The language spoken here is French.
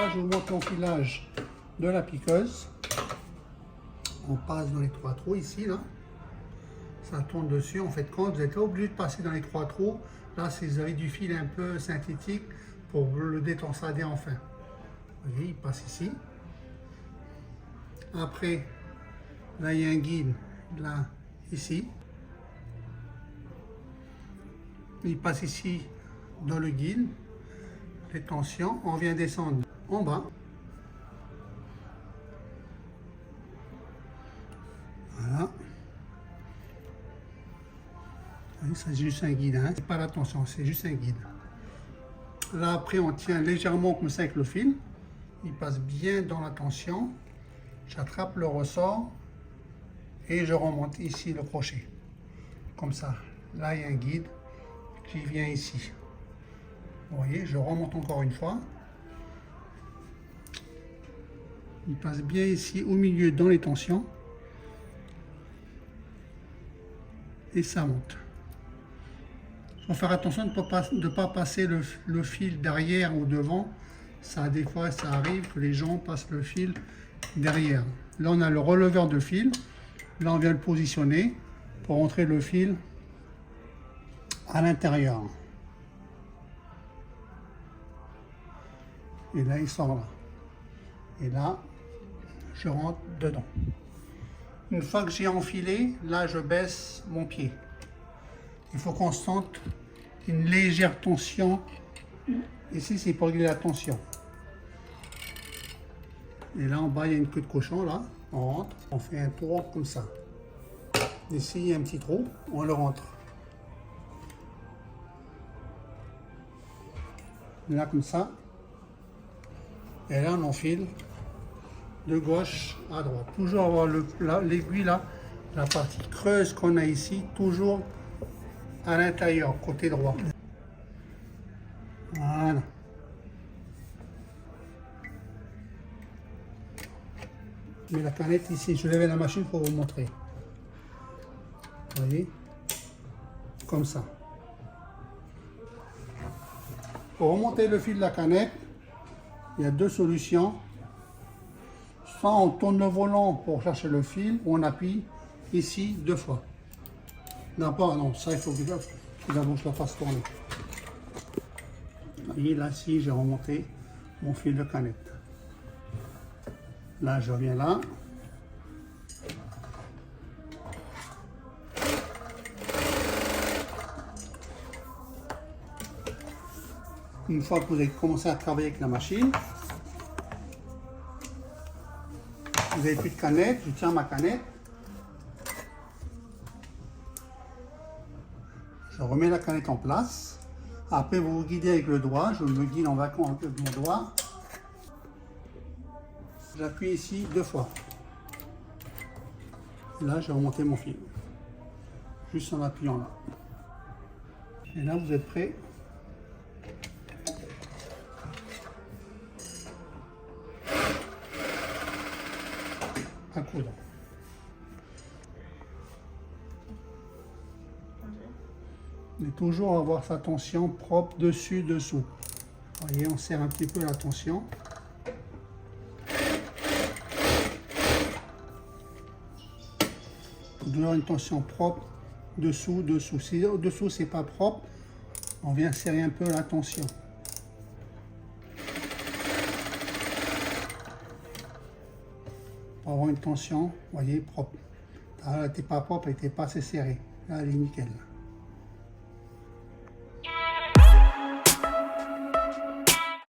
là, je vous montre l'enfilage de la piqueuse. On passe dans les 3 trous ici, là. Ça tourne dessus. En fait, quand vous êtes obligé de passer dans les 3 trous, là, si vous avez du fil un peu synthétique pour le détensader enfin. Vous voyez, il passe ici. Après, là, il y a un guide, là, ici. Il passe ici dans le guide. Les tensions, on vient descendre en bas. Voilà. C'est juste un guide, hein. C'est pas la tension, c'est juste un guide. Là après on tient légèrement comme ça avec le fil. Il passe bien dans la tension. J'attrape le ressort et je remonte ici le crochet. Comme ça. Là il y a un guide qui vient ici. Vous voyez, je remonte encore une fois. Il passe bien ici au milieu dans les tensions. Et ça monte. Il faut faire attention de ne pas passer le fil derrière ou devant. Ça, des fois, ça arrive que les gens passent le fil derrière. Là, on a le releveur de fil. Là, on vient le positionner pour entrer le fil à l'intérieur. Et là, il sort là. Et là, je rentre dedans. Une fois que j'ai enfilé, là, je baisse mon pied. Il faut qu'on sente une légère tension. Ici, c'est pour régler la tension. Et là, en bas, il y a une queue de cochon, là. On rentre, on fait un tour comme ça. Ici, il y a un petit trou, on le rentre. Là, comme ça. Et là, on enfile de gauche à droite. Toujours avoir l'aiguille là, la partie creuse qu'on a ici, toujours à l'intérieur, côté droit. Voilà. Je mets la canette ici, je lève la machine pour vous montrer. Vous voyez? Comme ça. Pour remonter le fil de la canette, il y a 2 solutions. Soit on tourne le volant pour chercher le fil, ou on appuie ici 2 fois. Non, pas, non, ça il faut que d'abord je la fasse tourner. Vous voyez, là, si j'ai remonté mon fil de canette. Là, je reviens là. Une fois que vous avez commencé à travailler avec la machine, vous n'avez plus de canette, je tiens ma canette. Je remets la canette en place. Après, vous vous guidez avec le doigt. Je me guide en vacances avec mon doigt. J'appuie ici 2 fois. Là, j'ai remonté mon fil. Juste en appuyant là. Et là, vous êtes prêts. À coudre. Et toujours avoir sa tension propre dessus, dessous. Vous voyez, on serre un petit peu la tension. Toujours une tension propre dessous, dessous. Si au-dessous c'est pas propre, on vient serrer un peu la tension. Pour avoir une tension, vous voyez, propre. Elle n'était pas propre, elle n'était pas assez serrée. Là, elle est nickel.